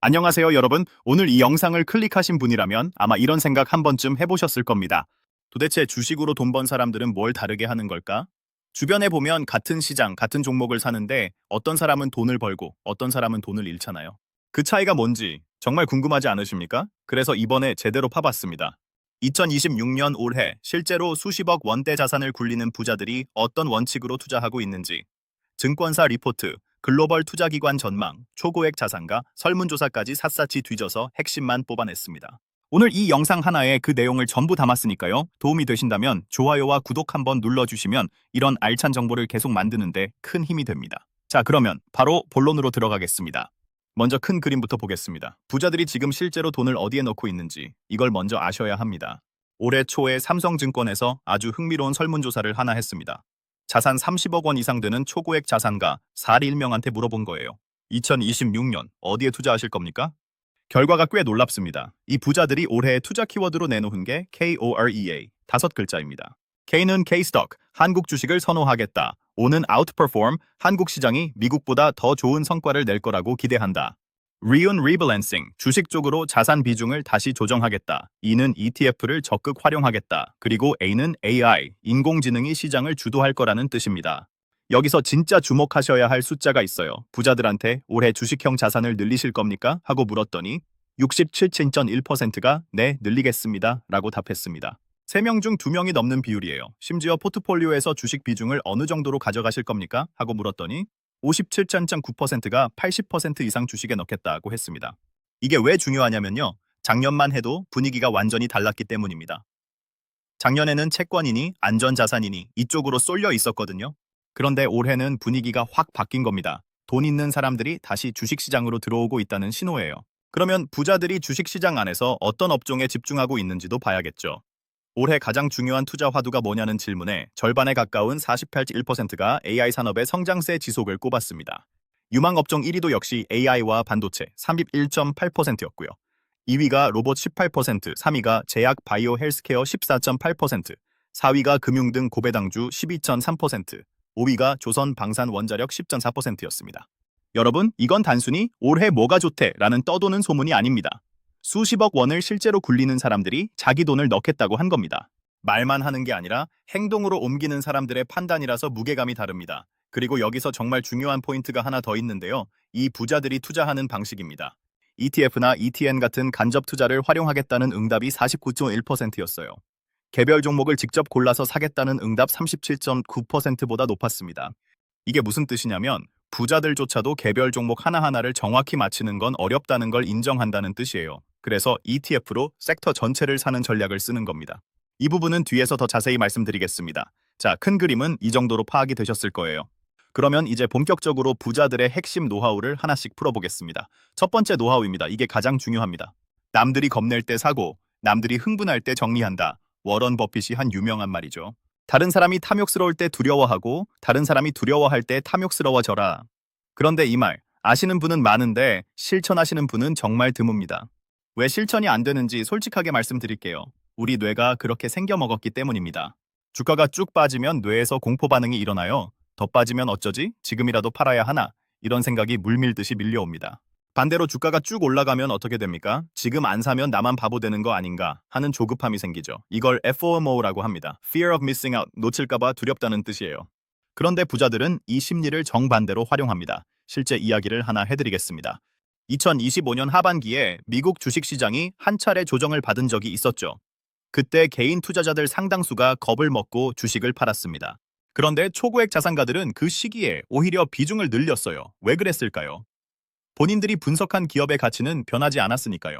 안녕하세요, 여러분. 오늘 이 영상을 클릭하신 분이라면 아마 이런 생각 한 번쯤 해보셨을 겁니다. 도대체 주식으로 돈 번 사람들은 뭘 다르게 하는 걸까? 주변에 보면 같은 시장, 같은 종목을 사는데 어떤 사람은 돈을 벌고 어떤 사람은 돈을 잃잖아요. 그 차이가 뭔지 정말 궁금하지 않으십니까? 그래서 이번에 제대로 파봤습니다. 2026년 올해 실제로 수십억 원대 자산을 굴리는 부자들이 어떤 원칙으로 투자하고 있는지, 증권사 리포트, 글로벌 투자기관 전망, 초고액 자산가, 설문조사까지 샅샅이 뒤져서 핵심만 뽑아냈습니다. 오늘 이 영상 하나에 그 내용을 전부 담았으니까요. 도움이 되신다면 좋아요와 구독 한번 눌러주시면 이런 알찬 정보를 계속 만드는데 큰 힘이 됩니다. 자, 그러면 바로 본론으로 들어가겠습니다. 먼저 큰 그림부터 보겠습니다. 부자들이 지금 실제로 돈을 어디에 넣고 있는지 이걸 먼저 아셔야 합니다. 올해 초에 삼성증권에서 아주 흥미로운 설문조사를 하나 했습니다. 자산 30억 원 이상 되는 초고액 자산가 4일1명한테 물어본 거예요. 2026년 어디에 투자하실 겁니까? 결과가 꽤 놀랍습니다. 이 부자들이 올해 투자 키워드로 내놓은 게 KOREA, 5글자입니다. K는 K-스톡, 한국 주식을 선호하겠다. O는 outperform, 한국 시장이 미국보다 더 좋은 성과를 낼 거라고 기대한다. Reun rebalancing, 주식 쪽으로 자산 비중을 다시 조정하겠다. E는 ETF를 적극 활용하겠다. 그리고 A는 AI, 인공지능이 시장을 주도할 거라는 뜻입니다. 여기서 진짜 주목하셔야 할 숫자가 있어요. 부자들한테 올해 주식형 자산을 늘리실 겁니까? 하고 물었더니 67.1%가 네, 늘리겠습니다. 라고 답했습니다. 3명 중 2명이 넘는 비율이에요. 심지어 포트폴리오에서 주식 비중을 어느 정도로 가져가실 겁니까? 하고 물었더니 57.9%가 80% 이상 주식에 넣겠다고 했습니다. 이게 왜 중요하냐면요. 작년만 해도 분위기가 완전히 달랐기 때문입니다. 작년에는 채권이니 안전자산이니 이쪽으로 쏠려 있었거든요. 그런데 올해는 분위기가 확 바뀐 겁니다. 돈 있는 사람들이 다시 주식시장으로 들어오고 있다는 신호예요. 그러면 부자들이 주식시장 안에서 어떤 업종에 집중하고 있는지도 봐야겠죠. 올해 가장 중요한 투자 화두가 뭐냐는 질문에 절반에 가까운 48.1%가 AI 산업의 성장세 지속을 꼽았습니다. 유망 업종 1위도 역시 AI와 반도체 31.8%였고요. 2위가 로봇 18%, 3위가 제약 바이오 헬스케어 14.8%, 4위가 금융 등 고배당주 12.3%, 5위가 조선 방산 원자력 10.4%였습니다. 여러분, 이건 단순히 올해 뭐가 좋대라는 떠도는 소문이 아닙니다. 수십억 원을 실제로 굴리는 사람들이 자기 돈을 넣겠다고 한 겁니다. 말만 하는 게 아니라 행동으로 옮기는 사람들의 판단이라서 무게감이 다릅니다. 그리고 여기서 정말 중요한 포인트가 하나 더 있는데요. 이 부자들이 투자하는 방식입니다. ETF나 ETN 같은 간접 투자를 활용하겠다는 응답이 49.1%였어요. 개별 종목을 직접 골라서 사겠다는 응답 37.9%보다 높았습니다. 이게 무슨 뜻이냐면 부자들조차도 개별 종목 하나하나를 정확히 맞히는 건 어렵다는 걸 인정한다는 뜻이에요. 그래서 ETF로 섹터 전체를 사는 전략을 쓰는 겁니다. 이 부분은 뒤에서 더 자세히 말씀드리겠습니다. 자, 큰 그림은 이 정도로 파악이 되셨을 거예요. 그러면 이제 본격적으로 부자들의 핵심 노하우를 하나씩 풀어보겠습니다. 첫 번째 노하우입니다. 이게 가장 중요합니다. 남들이 겁낼 때 사고, 남들이 흥분할 때 정리한다. 워런 버핏이 한 유명한 말이죠. 다른 사람이 탐욕스러울 때 두려워하고 다른 사람이 두려워할 때 탐욕스러워져라. 그런데 이 말 아시는 분은 많은데 실천하시는 분은 정말 드뭅니다. 왜 실천이 안 되는지 솔직하게 말씀드릴게요. 우리 뇌가 그렇게 생겨 먹었기 때문입니다. 주가가 쭉 빠지면 뇌에서 공포 반응이 일어나요. 더 빠지면 어쩌지? 지금이라도 팔아야 하나? 이런 생각이 물밀듯이 밀려옵니다. 반대로 주가가 쭉 올라가면 어떻게 됩니까? 지금 안 사면 나만 바보 되는 거 아닌가 하는 조급함이 생기죠. 이걸 FOMO라고 합니다. Fear of missing out, 놓칠까봐 두렵다는 뜻이에요. 그런데 부자들은 이 심리를 정반대로 활용합니다. 실제 이야기를 하나 해드리겠습니다. 2025년 하반기에 미국 주식시장이 한 차례 조정을 받은 적이 있었죠. 그때 개인 투자자들 상당수가 겁을 먹고 주식을 팔았습니다. 그런데 초고액 자산가들은 그 시기에 오히려 비중을 늘렸어요. 왜 그랬을까요? 본인들이 분석한 기업의 가치는 변하지 않았으니까요.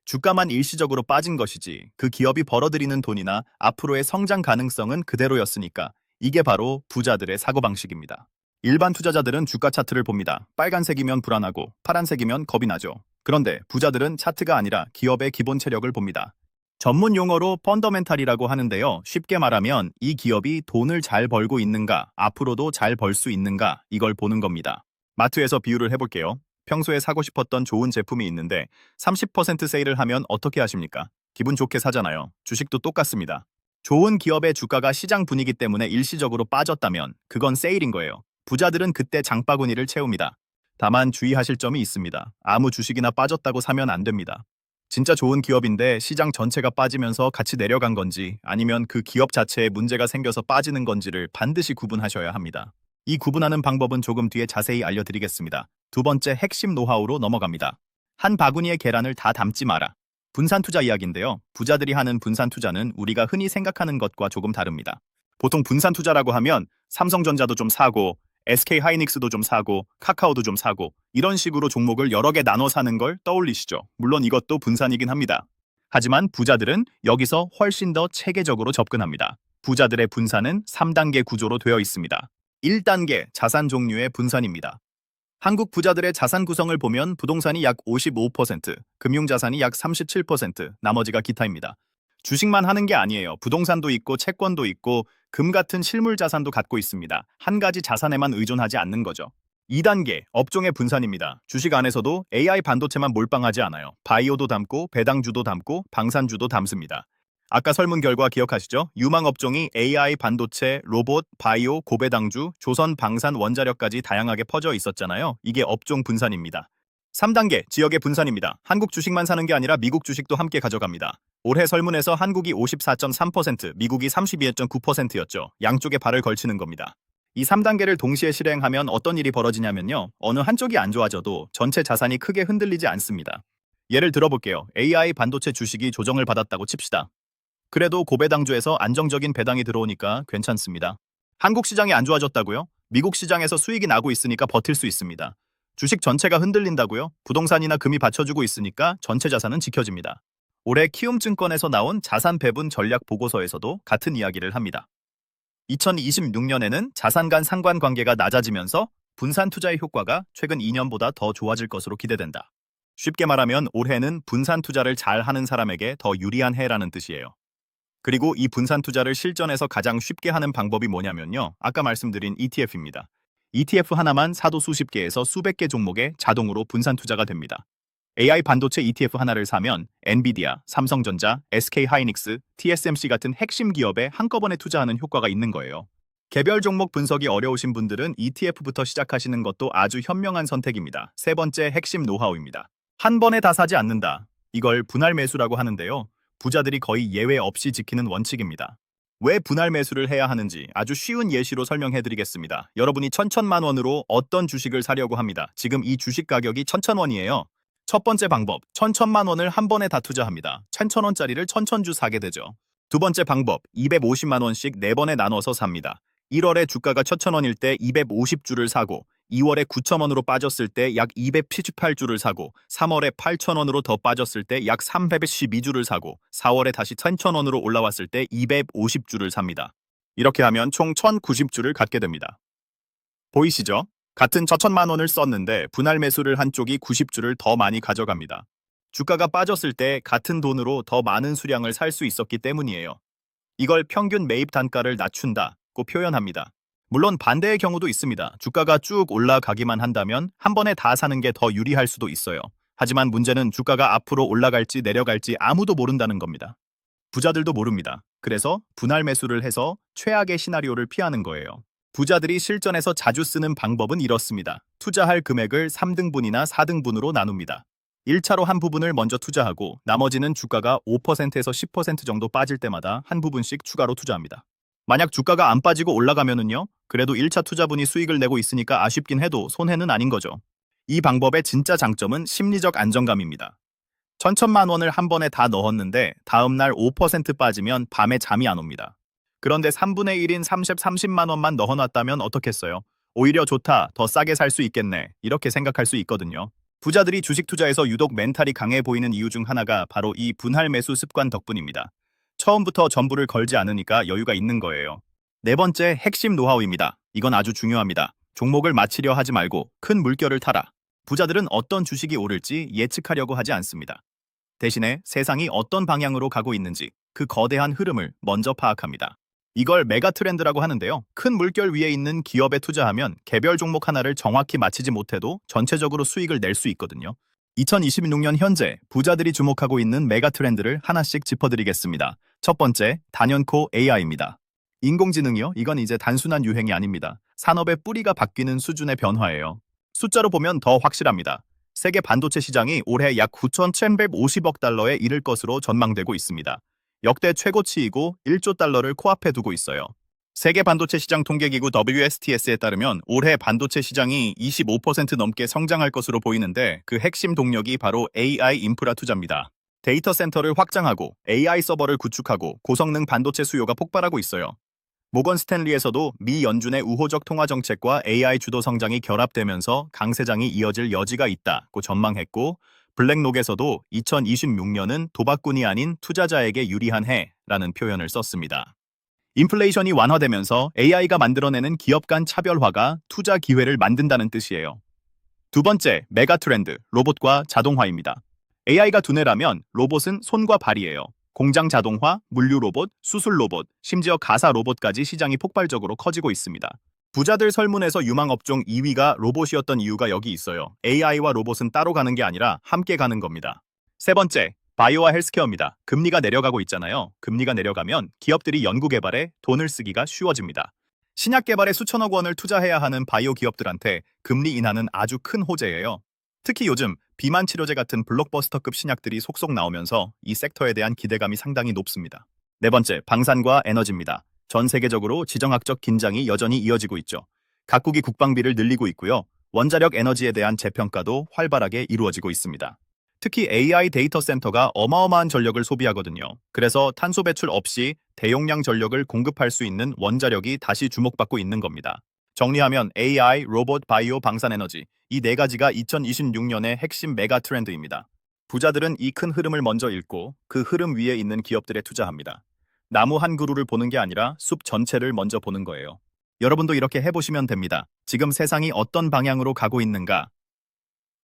주가만 일시적으로 빠진 것이지 그 기업이 벌어들이는 돈이나 앞으로의 성장 가능성은 그대로였으니까 이게 바로 부자들의 사고방식입니다. 일반 투자자들은 주가 차트를 봅니다. 빨간색이면 불안하고 파란색이면 겁이 나죠. 그런데 부자들은 차트가 아니라 기업의 기본 체력을 봅니다. 전문 용어로 펀더멘탈이라고 하는데요. 쉽게 말하면 이 기업이 돈을 잘 벌고 있는가, 앞으로도 잘 벌 수 있는가 이걸 보는 겁니다. 마트에서 비유를 해볼게요. 평소에 사고 싶었던 좋은 제품이 있는데 30% 세일을 하면 어떻게 하십니까? 기분 좋게 사잖아요. 주식도 똑같습니다. 좋은 기업의 주가가 시장 분위기 때문에 일시적으로 빠졌다면 그건 세일인 거예요. 부자들은 그때 장바구니를 채웁니다. 다만 주의하실 점이 있습니다. 아무 주식이나 빠졌다고 사면 안 됩니다. 진짜 좋은 기업인데 시장 전체가 빠지면서 같이 내려간 건지 아니면 그 기업 자체에 문제가 생겨서 빠지는 건지를 반드시 구분하셔야 합니다. 이 구분하는 방법은 조금 뒤에 자세히 알려드리겠습니다. 두 번째 핵심 노하우로 넘어갑니다. 한 바구니에 계란을 다 담지 마라. 분산 투자 이야기인데요. 부자들이 하는 분산 투자는 우리가 흔히 생각하는 것과 조금 다릅니다. 보통 분산 투자라고 하면 삼성전자도 좀 사고 SK 하이닉스도 좀 사고 카카오도 좀 사고 이런 식으로 종목을 여러 개 나눠 사는 걸 떠올리시죠. 물론 이것도 분산이긴 합니다. 하지만 부자들은 여기서 훨씬 더 체계적으로 접근합니다. 부자들의 분산은 3단계 구조로 되어 있습니다. 1단계 자산 종류의 분산입니다. 한국 부자들의 자산 구성을 보면 부동산이 약 55%, 금융자산이 약 37%, 나머지가 기타입니다. 주식만 하는 게 아니에요. 부동산도 있고 채권도 있고 금 같은 실물 자산도 갖고 있습니다. 한 가지 자산에만 의존하지 않는 거죠. 2단계 업종의 분산입니다. 주식 안에서도 AI 반도체만 몰빵하지 않아요. 바이오도 담고 배당주도 담고 방산주도 담습니다. 아까 설문 결과 기억하시죠? 유망 업종이 AI 반도체, 로봇, 바이오, 고배당주, 조선 방산 원자력까지 다양하게 퍼져 있었잖아요. 이게 업종 분산입니다. 3단계 지역의 분산입니다. 한국 주식만 사는 게 아니라 미국 주식도 함께 가져갑니다. 올해 설문에서 한국이 54.3%, 미국이 32.9%였죠. 양쪽에 발을 걸치는 겁니다. 이 3단계를 동시에 실행하면 어떤 일이 벌어지냐면요. 어느 한쪽이 안 좋아져도 전체 자산이 크게 흔들리지 않습니다. 예를 들어볼게요. AI 반도체 주식이 조정을 받았다고 칩시다. 그래도 고배당주에서 안정적인 배당이 들어오니까 괜찮습니다. 한국 시장이 안 좋아졌다고요? 미국 시장에서 수익이 나고 있으니까 버틸 수 있습니다. 주식 전체가 흔들린다고요? 부동산이나 금이 받쳐주고 있으니까 전체 자산은 지켜집니다. 올해 키움증권에서 나온 자산 배분 전략 보고서에서도 같은 이야기를 합니다. 2026년에는 자산 간 상관관계가 낮아지면서 분산 투자의 효과가 최근 2년보다 더 좋아질 것으로 기대된다. 쉽게 말하면 올해는 분산 투자를 잘 하는 사람에게 더 유리한 해라는 뜻이에요. 그리고 이 분산 투자를 실전에서 가장 쉽게 하는 방법이 뭐냐면요. 아까 말씀드린 ETF입니다. ETF 하나만 사도 수십 개에서 수백 개 종목에 자동으로 분산 투자가 됩니다. AI 반도체 ETF 하나를 사면 엔비디아, 삼성전자, SK 하이닉스, TSMC 같은 핵심 기업에 한꺼번에 투자하는 효과가 있는 거예요. 개별 종목 분석이 어려우신 분들은 ETF부터 시작하시는 것도 아주 현명한 선택입니다. 세 번째 핵심 노하우입니다. 한 번에 다 사지 않는다. 이걸 분할 매수라고 하는데요. 부자들이 거의 예외 없이 지키는 원칙입니다. 왜 분할 매수를 해야 하는지 아주 쉬운 예시로 설명해드리겠습니다. 여러분이 천천만 원으로 어떤 주식을 사려고 합니다. 지금 이 주식 가격이 1,000원이에요. 첫 번째 방법, 1,000만 원을 한 번에 다 투자합니다. 1,000원짜리를 1,000주 사게 되죠. 두 번째 방법, 250만 원씩 4번에 나눠서 삽니다. 1월에 주가가 1,000원일 때 250주를 사고 2월에 9,000원으로 빠졌을 때 약 278주를 사고 3월에 8,000원으로 더 빠졌을 때 약 312주를 사고 4월에 다시 1,000원으로 올라왔을 때 250주를 삽니다. 이렇게 하면 총 1,090주를 갖게 됩니다. 보이시죠? 같은 1,000만 원을 썼는데 분할 매수를 한 쪽이 90주를 더 많이 가져갑니다. 주가가 빠졌을 때 같은 돈으로 더 많은 수량을 살 수 있었기 때문이에요. 이걸 평균 매입 단가를 낮춘다고 표현합니다. 물론 반대의 경우도 있습니다. 주가가 쭉 올라가기만 한다면 한 번에 다 사는 게 더 유리할 수도 있어요. 하지만 문제는 주가가 앞으로 올라갈지 내려갈지 아무도 모른다는 겁니다. 부자들도 모릅니다. 그래서 분할 매수를 해서 최악의 시나리오를 피하는 거예요. 부자들이 실전에서 자주 쓰는 방법은 이렇습니다. 투자할 금액을 3등분이나 4등분으로 나눕니다. 1차로 한 부분을 먼저 투자하고 나머지는 주가가 5%에서 10% 정도 빠질 때마다 한 부분씩 추가로 투자합니다. 만약 주가가 안 빠지고 올라가면은요, 그래도 1차 투자분이 수익을 내고 있으니까 아쉽긴 해도 손해는 아닌 거죠. 이 방법의 진짜 장점은 심리적 안정감입니다. 1,000만 원을 한 번에 다 넣었는데 다음날 5% 빠지면 밤에 잠이 안 옵니다. 그런데 3분의 1인 30만 원만 넣어놨다면 어떻겠어요? 오히려 좋다, 더 싸게 살 수 있겠네, 이렇게 생각할 수 있거든요. 부자들이 주식 투자에서 유독 멘탈이 강해 보이는 이유 중 하나가 바로 이 분할 매수 습관 덕분입니다. 처음부터 전부를 걸지 않으니까 여유가 있는 거예요. 네 번째 핵심 노하우입니다. 이건 아주 중요합니다. 종목을 맞히려 하지 말고 큰 물결을 타라. 부자들은 어떤 주식이 오를지 예측하려고 하지 않습니다. 대신에 세상이 어떤 방향으로 가고 있는지 그 거대한 흐름을 먼저 파악합니다. 이걸 메가 트렌드라고 하는데요. 큰 물결 위에 있는 기업에 투자하면 개별 종목 하나를 정확히 맞히지 못해도 전체적으로 수익을 낼 수 있거든요. 2026년 현재 부자들이 주목하고 있는 메가 트렌드를 하나씩 짚어드리겠습니다. 첫 번째, 단연코 AI입니다. 인공지능이요? 이건 이제 단순한 유행이 아닙니다. 산업의 뿌리가 바뀌는 수준의 변화예요. 숫자로 보면 더 확실합니다. 세계 반도체 시장이 올해 약 9,150억 달러에 이를 것으로 전망되고 있습니다. 역대 최고치이고 1조 달러를 코앞에 두고 있어요. 세계 반도체 시장 통계기구 WSTS에 따르면 올해 반도체 시장이 25% 넘게 성장할 것으로 보이는데 그 핵심 동력이 바로 AI 인프라 투자입니다. 데이터 센터를 확장하고 AI 서버를 구축하고 고성능 반도체 수요가 폭발하고 있어요. 모건 스탠리에서도 미 연준의 우호적 통화 정책과 AI 주도 성장이 결합되면서 강세장이 이어질 여지가 있다고 전망했고, 블랙록에서도 2026년은 도박꾼이 아닌 투자자에게 유리한 해라는 표현을 썼습니다. 인플레이션이 완화되면서 AI가 만들어내는 기업 간 차별화가 투자 기회를 만든다는 뜻이에요. 두 번째, 메가 트렌드, 로봇과 자동화입니다. AI가 두뇌라면 로봇은 손과 발이에요. 공장 자동화, 물류 로봇, 수술 로봇, 심지어 가사 로봇까지 시장이 폭발적으로 커지고 있습니다. 부자들 설문에서 유망 업종 2위가 로봇이었던 이유가 여기 있어요. AI와 로봇은 따로 가는 게 아니라 함께 가는 겁니다. 세 번째, 바이오와 헬스케어입니다. 금리가 내려가고 있잖아요. 금리가 내려가면 기업들이 연구 개발에 돈을 쓰기가 쉬워집니다. 신약 개발에 수천억 원을 투자해야 하는 바이오 기업들한테 금리 인하는 아주 큰 호재예요. 특히 요즘 비만 치료제 같은 블록버스터급 신약들이 속속 나오면서 이 섹터에 대한 기대감이 상당히 높습니다. 네 번째, 방산과 에너지입니다. 전 세계적으로 지정학적 긴장이 여전히 이어지고 있죠. 각국이 국방비를 늘리고 있고요. 원자력 에너지에 대한 재평가도 활발하게 이루어지고 있습니다. 특히 AI 데이터 센터가 어마어마한 전력을 소비하거든요. 그래서 탄소 배출 없이 대용량 전력을 공급할 수 있는 원자력이 다시 주목받고 있는 겁니다. 정리하면 AI, 로봇, 바이오, 방산에너지 이 네 가지가 2026년의 핵심 메가 트렌드입니다. 부자들은 이 큰 흐름을 먼저 읽고 그 흐름 위에 있는 기업들에 투자합니다. 나무 한 그루를 보는 게 아니라 숲 전체를 먼저 보는 거예요. 여러분도 이렇게 해보시면 됩니다. 지금 세상이 어떤 방향으로 가고 있는가?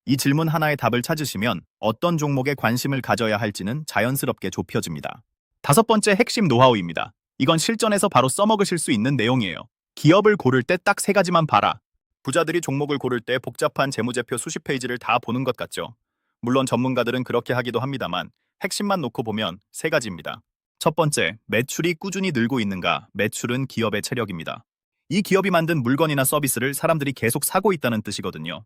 이 질문 하나의 답을 찾으시면 어떤 종목에 관심을 가져야 할지는 자연스럽게 좁혀집니다. 다섯 번째 핵심 노하우입니다. 이건 실전에서 바로 써먹으실 수 있는 내용이에요. 기업을 고를 때 딱 세 가지만 봐라. 부자들이 종목을 고를 때 복잡한 재무제표 수십 페이지를 다 보는 것 같죠. 물론 전문가들은 그렇게 하기도 합니다만 핵심만 놓고 보면 세 가지입니다. 첫 번째, 매출이 꾸준히 늘고 있는가? 매출은 기업의 체력입니다. 이 기업이 만든 물건이나 서비스를 사람들이 계속 사고 있다는 뜻이거든요.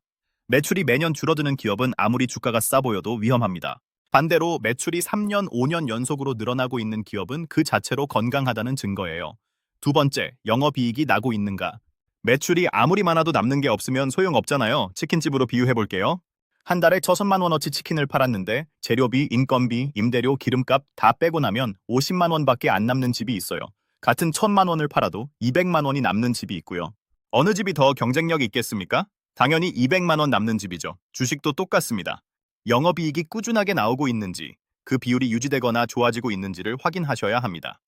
매출이 매년 줄어드는 기업은 아무리 주가가 싸 보여도 위험합니다. 반대로 매출이 3년, 5년 연속으로 늘어나고 있는 기업은 그 자체로 건강하다는 증거예요. 두 번째, 영업이익이 나고 있는가? 매출이 아무리 많아도 남는 게 없으면 소용없잖아요. 치킨집으로 비유해볼게요. 한 달에 1,000만 원어치 치킨을 팔았는데 재료비, 인건비, 임대료, 기름값 다 빼고 나면 50만 원밖에 안 남는 집이 있어요. 같은 1,000만 원을 팔아도 200만 원이 남는 집이 있고요. 어느 집이 더 경쟁력이 있겠습니까? 당연히 200만 원 남는 집이죠. 주식도 똑같습니다. 영업이익이 꾸준하게 나오고 있는지, 그 비율이 유지되거나 좋아지고 있는지를 확인하셔야 합니다.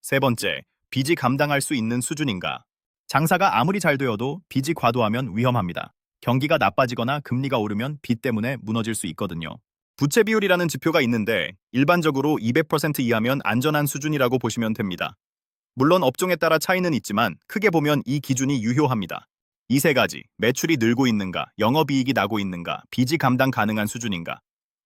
세 번째, 빚이 감당할 수 있는 수준인가? 장사가 아무리 잘 되어도 빚이 과도하면 위험합니다. 경기가 나빠지거나 금리가 오르면 빚 때문에 무너질 수 있거든요. 부채 비율이라는 지표가 있는데 일반적으로 200% 이하면 안전한 수준이라고 보시면 됩니다. 물론 업종에 따라 차이는 있지만 크게 보면 이 기준이 유효합니다. 이 세 가지, 매출이 늘고 있는가, 영업이익이 나고 있는가, 빚이 감당 가능한 수준인가.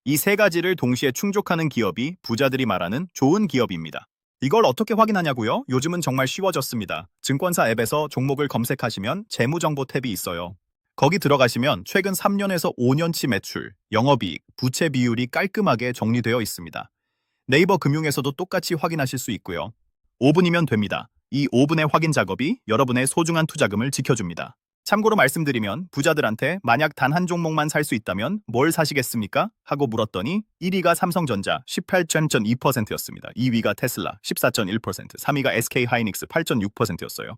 이 세 가지를 동시에 충족하는 기업이 부자들이 말하는 좋은 기업입니다. 이걸 어떻게 확인하냐고요? 요즘은 정말 쉬워졌습니다. 증권사 앱에서 종목을 검색하시면 재무정보 탭이 있어요. 거기 들어가시면 최근 3년에서 5년치 매출, 영업이익, 부채 비율이 깔끔하게 정리되어 있습니다. 네이버 금융에서도 똑같이 확인하실 수 있고요. 5분이면 됩니다. 이 5분의 확인 작업이 여러분의 소중한 투자금을 지켜줍니다. 참고로 말씀드리면 부자들한테 만약 단 한 종목만 살 수 있다면 뭘 사시겠습니까? 하고 물었더니 1위가 삼성전자 18.2%였습니다. 2위가 테슬라 14.1%, 3위가 SK하이닉스 8.6%였어요.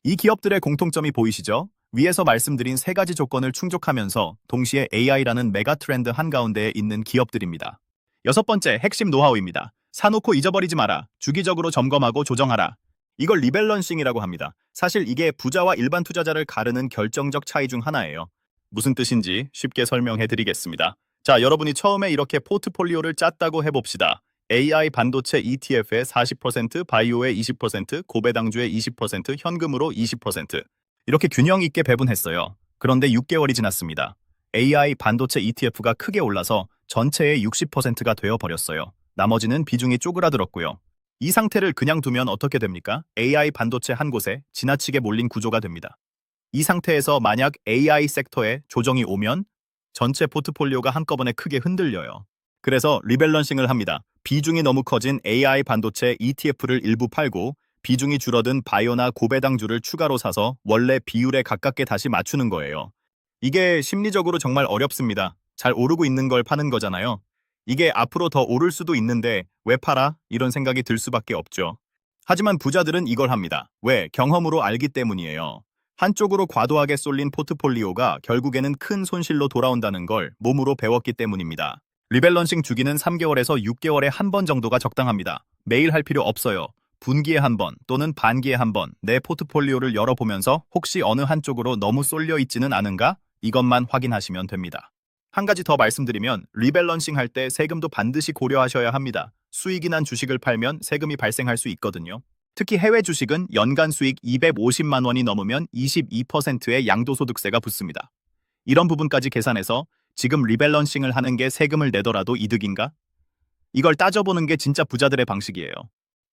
이 기업들의 공통점이 보이시죠? 위에서 말씀드린 세 가지 조건을 충족하면서 동시에 AI라는 메가 트렌드 한가운데에 있는 기업들입니다. 여섯 번째 핵심 노하우입니다. 사놓고 잊어버리지 마라. 주기적으로 점검하고 조정하라. 이걸 리밸런싱이라고 합니다. 사실 이게 부자와 일반 투자자를 가르는 결정적 차이 중 하나예요. 무슨 뜻인지 쉽게 설명해 드리겠습니다. 자, 여러분이 처음에 이렇게 포트폴리오를 짰다고 해봅시다. AI 반도체 ETF에 40%, 바이오에 20%, 고배당주에 20%, 현금으로 20%. 이렇게 균형 있게 배분했어요. 그런데 6개월이 지났습니다. AI 반도체 ETF가 크게 올라서 전체의 60%가 되어버렸어요. 나머지는 비중이 쪼그라들었고요. 이 상태를 그냥 두면 어떻게 됩니까? AI 반도체 한 곳에 지나치게 몰린 구조가 됩니다. 이 상태에서 만약 AI 섹터에 조정이 오면 전체 포트폴리오가 한꺼번에 크게 흔들려요. 그래서 리밸런싱을 합니다. 비중이 너무 커진 AI 반도체 ETF를 일부 팔고 비중이 줄어든 바이오나 고배당주를 추가로 사서 원래 비율에 가깝게 다시 맞추는 거예요. 이게 심리적으로 정말 어렵습니다. 잘 오르고 있는 걸 파는 거잖아요. 이게 앞으로 더 오를 수도 있는데 왜 팔아? 이런 생각이 들 수밖에 없죠. 하지만 부자들은 이걸 합니다. 왜? 경험으로 알기 때문이에요. 한쪽으로 과도하게 쏠린 포트폴리오가 결국에는 큰 손실로 돌아온다는 걸 몸으로 배웠기 때문입니다. 리밸런싱 주기는 3개월에서 6개월에 한 번 정도가 적당합니다. 매일 할 필요 없어요. 분기에 한 번 또는 반기에 한 번 내 포트폴리오를 열어보면서 혹시 어느 한쪽으로 너무 쏠려 있지는 않은가? 이것만 확인하시면 됩니다. 한 가지 더 말씀드리면 리밸런싱 할 때 세금도 반드시 고려하셔야 합니다. 수익이 난 주식을 팔면 세금이 발생할 수 있거든요. 특히 해외 주식은 연간 수익 250만 원이 넘으면 22%의 양도소득세가 붙습니다. 이런 부분까지 계산해서 지금 리밸런싱을 하는 게 세금을 내더라도 이득인가? 이걸 따져보는 게 진짜 부자들의 방식이에요.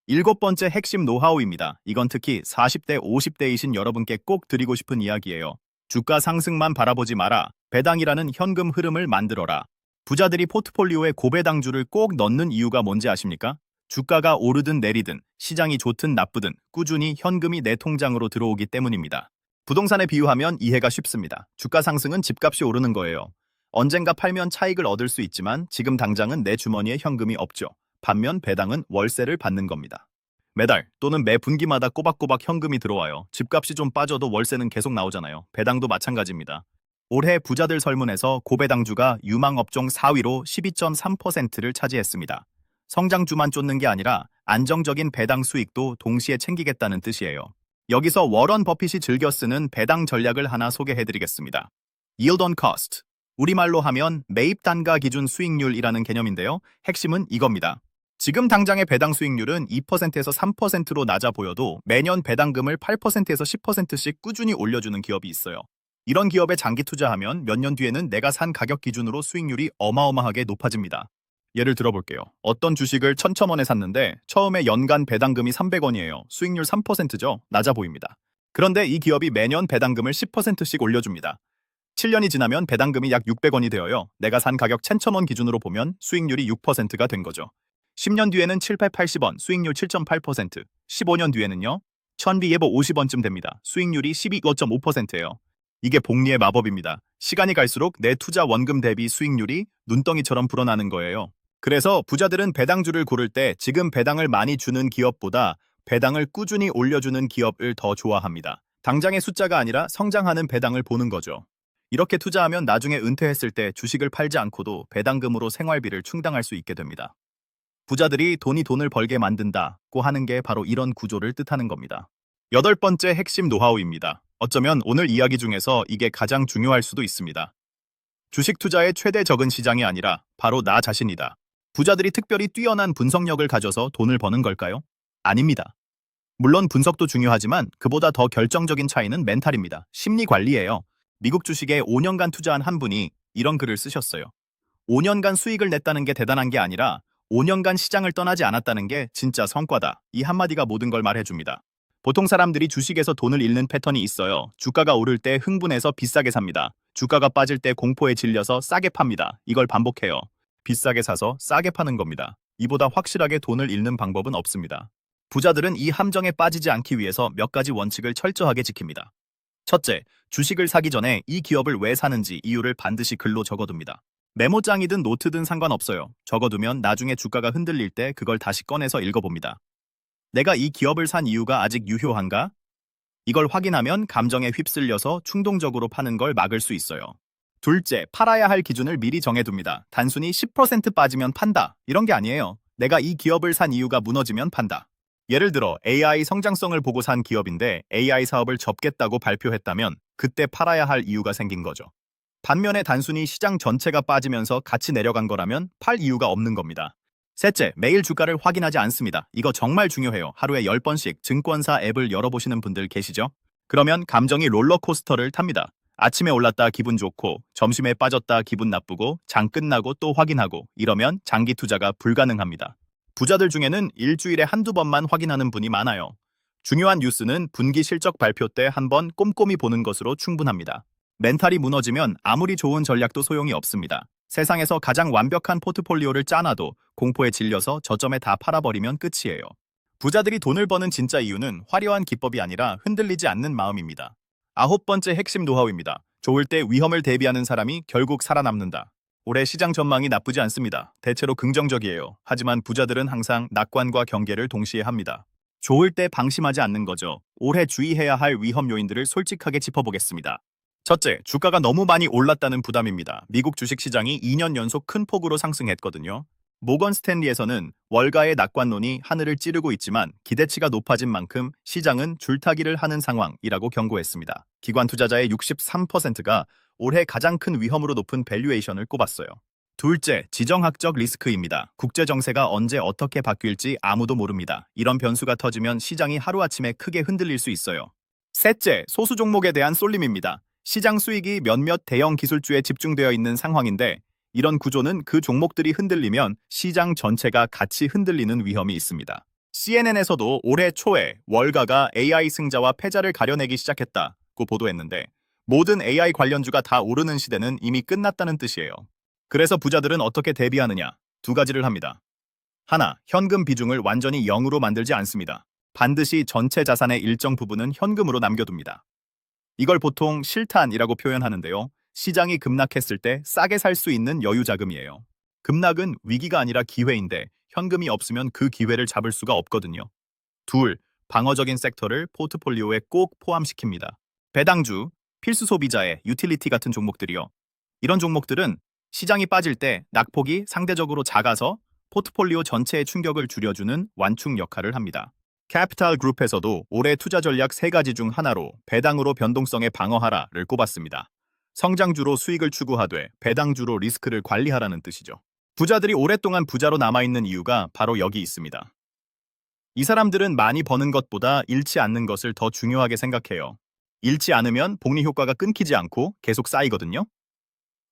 일곱 번째 핵심 노하우입니다. 이건 특히 40대, 50대이신 여러분께 꼭 드리고 싶은 이야기예요. 주가 상승만 바라보지 마라. 배당이라는 현금 흐름을 만들어라. 부자들이 포트폴리오에 고배당주를 꼭 넣는 이유가 뭔지 아십니까? 주가가 오르든 내리든 시장이 좋든 나쁘든 꾸준히 현금이 내 통장으로 들어오기 때문입니다. 부동산에 비유하면 이해가 쉽습니다. 주가 상승은 집값이 오르는 거예요. 언젠가 팔면 차익을 얻을 수 있지만 지금 당장은 내 주머니에 현금이 없죠. 반면 배당은 월세를 받는 겁니다. 매달 또는 매 분기마다 꼬박꼬박 현금이 들어와요. 집값이 좀 빠져도 월세는 계속 나오잖아요. 배당도 마찬가지입니다. 올해 부자들 설문에서 고배당주가 유망업종 4위로 12.3%를 차지했습니다. 성장주만 쫓는 게 아니라 안정적인 배당 수익도 동시에 챙기겠다는 뜻이에요. 여기서 워런 버핏이 즐겨 쓰는 배당 전략을 하나 소개해드리겠습니다. Yield on Cost. 우리말로 하면 매입 단가 기준 수익률이라는 개념인데요. 핵심은 이겁니다. 지금 당장의 배당 수익률은 2%에서 3%로 낮아 보여도 매년 배당금을 8%에서 10%씩 꾸준히 올려주는 기업이 있어요. 이런 기업에 장기 투자하면 몇 년 뒤에는 내가 산 가격 기준으로 수익률이 어마어마하게 높아집니다. 예를 들어볼게요. 어떤 주식을 1,000원에 샀는데 처음에 연간 배당금이 300원이에요. 수익률 3%죠? 낮아 보입니다. 그런데 이 기업이 매년 배당금을 10%씩 올려줍니다. 7년이 지나면 배당금이 약 600원이 되어요. 내가 산 가격 1,000원 기준으로 보면 수익률이 6%가 된 거죠. 10년 뒤에는 780원, 수익률 7.8%, 15년 뒤에는요, 1250원쯤 됩니다. 수익률이 12.5%예요. 이게 복리의 마법입니다. 시간이 갈수록 내 투자 원금 대비 수익률이 눈덩이처럼 불어나는 거예요. 그래서 부자들은 배당주를 고를 때 지금 배당을 많이 주는 기업보다 배당을 꾸준히 올려주는 기업을 더 좋아합니다. 당장의 숫자가 아니라 성장하는 배당을 보는 거죠. 이렇게 투자하면 나중에 은퇴했을 때 주식을 팔지 않고도 배당금으로 생활비를 충당할 수 있게 됩니다. 부자들이 돈이 돈을 벌게 만든다고 하는 게 바로 이런 구조를 뜻하는 겁니다. 여덟 번째 핵심 노하우입니다. 어쩌면 오늘 이야기 중에서 이게 가장 중요할 수도 있습니다. 주식 투자의 최대 적은 시장이 아니라 바로 나 자신이다. 부자들이 특별히 뛰어난 분석력을 가져서 돈을 버는 걸까요? 아닙니다. 물론 분석도 중요하지만 그보다 더 결정적인 차이는 멘탈입니다. 심리 관리예요. 미국 주식에 5년간 투자한 한 분이 이런 글을 쓰셨어요. 5년간 수익을 냈다는 게 대단한 게 아니라 5년간 시장을 떠나지 않았다는 게 진짜 성과다. 이 한마디가 모든 걸 말해줍니다. 보통 사람들이 주식에서 돈을 잃는 패턴이 있어요. 주가가 오를 때 흥분해서 비싸게 삽니다. 주가가 빠질 때 공포에 질려서 싸게 팝니다. 이걸 반복해요. 비싸게 사서 싸게 파는 겁니다. 이보다 확실하게 돈을 잃는 방법은 없습니다. 부자들은 이 함정에 빠지지 않기 위해서 몇 가지 원칙을 철저하게 지킵니다. 첫째, 주식을 사기 전에 이 기업을 왜 사는지 이유를 반드시 글로 적어둡니다. 메모장이든 노트든 상관없어요. 적어두면 나중에 주가가 흔들릴 때 그걸 다시 꺼내서 읽어봅니다. 내가 이 기업을 산 이유가 아직 유효한가? 이걸 확인하면 감정에 휩쓸려서 충동적으로 파는 걸 막을 수 있어요. 둘째, 팔아야 할 기준을 미리 정해둡니다. 단순히 10% 빠지면 판다. 이런 게 아니에요. 내가 이 기업을 산 이유가 무너지면 판다. 예를 들어 AI 성장성을 보고 산 기업인데 AI 사업을 접겠다고 발표했다면 그때 팔아야 할 이유가 생긴 거죠. 반면에 단순히 시장 전체가 빠지면서 같이 내려간 거라면 팔 이유가 없는 겁니다. 셋째, 매일 주가를 확인하지 않습니다. 이거 정말 중요해요. 하루에 10번씩 증권사 앱을 열어보시는 분들 계시죠? 그러면 감정이 롤러코스터를 탑니다. 아침에 올랐다 기분 좋고 점심에 빠졌다 기분 나쁘고 장 끝나고 또 확인하고 이러면 장기 투자가 불가능합니다. 부자들 중에는 일주일에 한두 번만 확인하는 분이 많아요. 중요한 뉴스는 분기 실적 발표 때 한번 꼼꼼히 보는 것으로 충분합니다. 멘탈이 무너지면 아무리 좋은 전략도 소용이 없습니다. 세상에서 가장 완벽한 포트폴리오를 짜놔도 공포에 질려서 저점에 다 팔아버리면 끝이에요. 부자들이 돈을 버는 진짜 이유는 화려한 기법이 아니라 흔들리지 않는 마음입니다. 9번째 핵심 노하우입니다. 좋을 때 위험을 대비하는 사람이 결국 살아남는다. 올해 시장 전망이 나쁘지 않습니다. 대체로 긍정적이에요. 하지만 부자들은 항상 낙관과 경계를 동시에 합니다. 좋을 때 방심하지 않는 거죠. 올해 주의해야 할 위험 요인들을 솔직하게 짚어보겠습니다. 첫째, 주가가 너무 많이 올랐다는 부담입니다. 미국 주식시장이 2년 연속 큰 폭으로 상승했거든요. 모건 스탠리에서는 월가의 낙관론이 하늘을 찌르고 있지만 기대치가 높아진 만큼 시장은 줄타기를 하는 상황이라고 경고했습니다. 기관 투자자의 63%가 올해 가장 큰 위험으로 높은 밸류에이션을 꼽았어요. 둘째, 지정학적 리스크입니다. 국제 정세가 언제 어떻게 바뀔지 아무도 모릅니다. 이런 변수가 터지면 시장이 하루아침에 크게 흔들릴 수 있어요. 셋째, 소수 종목에 대한 쏠림입니다. 시장 수익이 몇몇 대형 기술주에 집중되어 있는 상황인데 이런 구조는 그 종목들이 흔들리면 시장 전체가 같이 흔들리는 위험이 있습니다. CNN에서도 올해 초에 월가가 AI 승자와 패자를 가려내기 시작했다고 보도했는데 모든 AI 관련주가 다 오르는 시대는 이미 끝났다는 뜻이에요. 그래서 부자들은 어떻게 대비하느냐? 두 가지를 합니다. 하나, 현금 비중을 완전히 0으로 만들지 않습니다. 반드시 전체 자산의 일정 부분은 현금으로 남겨둡니다. 이걸 보통 실탄이라고 표현하는데요. 시장이 급락했을 때 싸게 살 수 있는 여유 자금이에요. 급락은 위기가 아니라 기회인데 현금이 없으면 그 기회를 잡을 수가 없거든요. 둘, 방어적인 섹터를 포트폴리오에 꼭 포함시킵니다. 배당주, 필수 소비자의 유틸리티 같은 종목들이요. 이런 종목들은 시장이 빠질 때 낙폭이 상대적으로 작아서 포트폴리오 전체의 충격을 줄여주는 완충 역할을 합니다. 캐피탈 그룹에서도 올해 투자 전략 3가지 중 하나로 배당으로 변동성에 방어하라를 꼽았습니다. 성장주로 수익을 추구하되 배당주로 리스크를 관리하라는 뜻이죠. 부자들이 오랫동안 부자로 남아있는 이유가 바로 여기 있습니다. 이 사람들은 많이 버는 것보다 잃지 않는 것을 더 중요하게 생각해요. 잃지 않으면 복리 효과가 끊기지 않고 계속 쌓이거든요.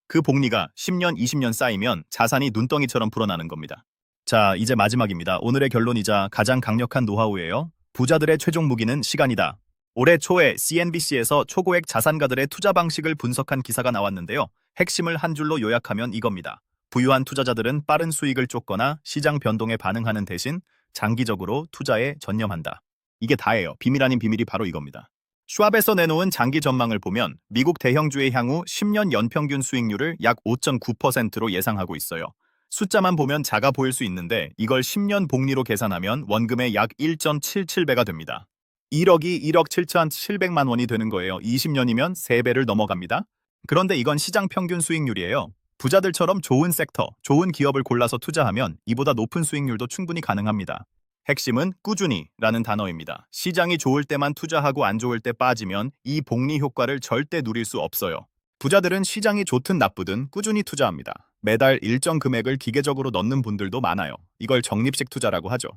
그 복리가 10년, 20년 쌓이면 자산이 눈덩이처럼 불어나는 겁니다. 자, 이제 마지막입니다. 오늘의 결론이자 가장 강력한 노하우예요. 부자들의 최종 무기는 시간이다. 올해 초에 CNBC에서 초고액 자산가들의 투자 방식을 분석한 기사가 나왔는데요. 핵심을 한 줄로 요약하면 이겁니다. 부유한 투자자들은 빠른 수익을 쫓거나 시장 변동에 반응하는 대신 장기적으로 투자에 전념한다. 이게 다예요. 비밀 아닌 비밀이 바로 이겁니다. 슈왑에서 내놓은 장기 전망을 보면 미국 대형주의 향후 10년 연평균 수익률을 약 5.9%로 예상하고 있어요. 숫자만 보면 작아 보일 수 있는데 이걸 10년 복리로 계산하면 원금의 약 1.77배가 됩니다. 1억이 1억 7,700만 원이 되는 거예요. 20년이면 3배를 넘어갑니다. 그런데 이건 시장 평균 수익률이에요. 부자들처럼 좋은 섹터, 좋은 기업을 골라서 투자하면 이보다 높은 수익률도 충분히 가능합니다. 핵심은 꾸준히라는 단어입니다. 시장이 좋을 때만 투자하고 안 좋을 때 빠지면 이 복리 효과를 절대 누릴 수 없어요. 부자들은 시장이 좋든 나쁘든 꾸준히 투자합니다. 매달 일정 금액을 기계적으로 넣는 분들도 많아요. 이걸 적립식 투자라고 하죠.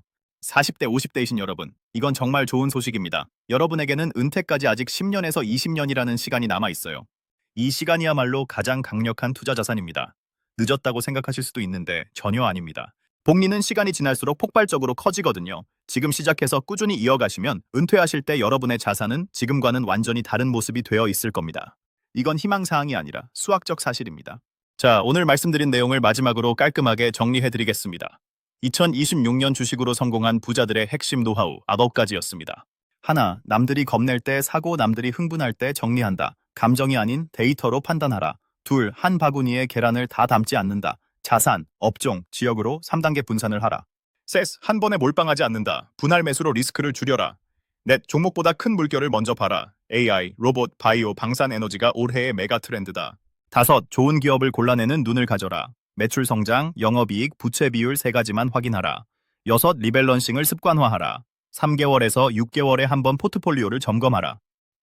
40대, 50대이신 여러분, 이건 정말 좋은 소식입니다. 여러분에게는 은퇴까지 아직 10년에서 20년이라는 시간이 남아 있어요. 이 시간이야말로 가장 강력한 투자 자산입니다. 늦었다고 생각하실 수도 있는데 전혀 아닙니다. 복리는 시간이 지날수록 폭발적으로 커지거든요. 지금 시작해서 꾸준히 이어가시면 은퇴하실 때 여러분의 자산은 지금과는 완전히 다른 모습이 되어 있을 겁니다. 이건 희망사항이 아니라 수학적 사실입니다. 자, 오늘 말씀드린 내용을 마지막으로 깔끔하게 정리해드리겠습니다. 2026년 주식으로 성공한 부자들의 핵심 노하우 9가지였습니다. 하나, 남들이 겁낼 때 사고 남들이 흥분할 때 정리한다. 감정이 아닌 데이터로 판단하라. 둘, 한 바구니에 계란을 다 담지 않는다. 자산, 업종, 지역으로 3단계 분산을 하라. 셋, 한 번에 몰빵하지 않는다. 분할 매수로 리스크를 줄여라. 넷, 종목보다 큰 물결을 먼저 봐라. AI, 로봇, 바이오, 방산 에너지가 올해의 메가 트렌드다. 다섯, 좋은 기업을 골라내는 눈을 가져라. 매출 성장, 영업이익, 부채 비율 3가지만 확인하라. 여섯, 리밸런싱을 습관화하라. 3개월에서 6개월에 한 번 포트폴리오를 점검하라.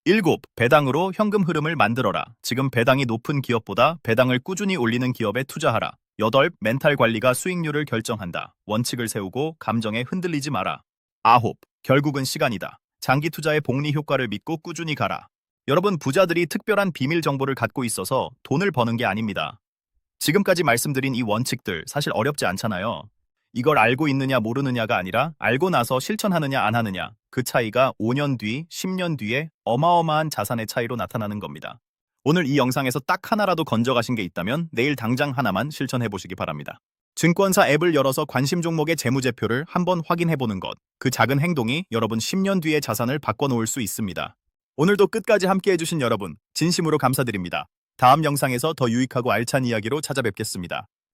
일곱, 배당으로 현금 흐름을 만들어라. 지금 배당이 높은 기업보다 배당을 꾸준히 올리는 기업에 투자하라. 여덟, 멘탈 관리가 수익률을 결정한다. 원칙을 세우고 감정에 흔들리지 마라. 아홉, 결국은 시간이다. 장기 투자의 복리 효과를 믿고 꾸준히 가라. 여러분, 부자들이 특별한 비밀 정보를 갖고 있어서 돈을 버는 게 아닙니다. 지금까지 말씀드린 이 원칙들 사실 어렵지 않잖아요. 이걸 알고 있느냐 모르느냐가 아니라 알고 나서 실천하느냐 안 하느냐. 그 차이가 5년 뒤, 10년 뒤에 어마어마한 자산의 차이로 나타나는 겁니다. 오늘 이 영상에서 딱 하나라도 건져가신 게 있다면 내일 당장 하나만 실천해 보시기 바랍니다. 증권사 앱을 열어서 관심 종목의 재무제표를 한번 확인해 보는 것. 그 작은 행동이 여러분 10년 뒤의 자산을 바꿔놓을 수 있습니다. 오늘도 끝까지 함께 해주신 여러분, 진심으로 감사드립니다. 다음 영상에서 더 유익하고 알찬 이야기로 찾아뵙겠습니다.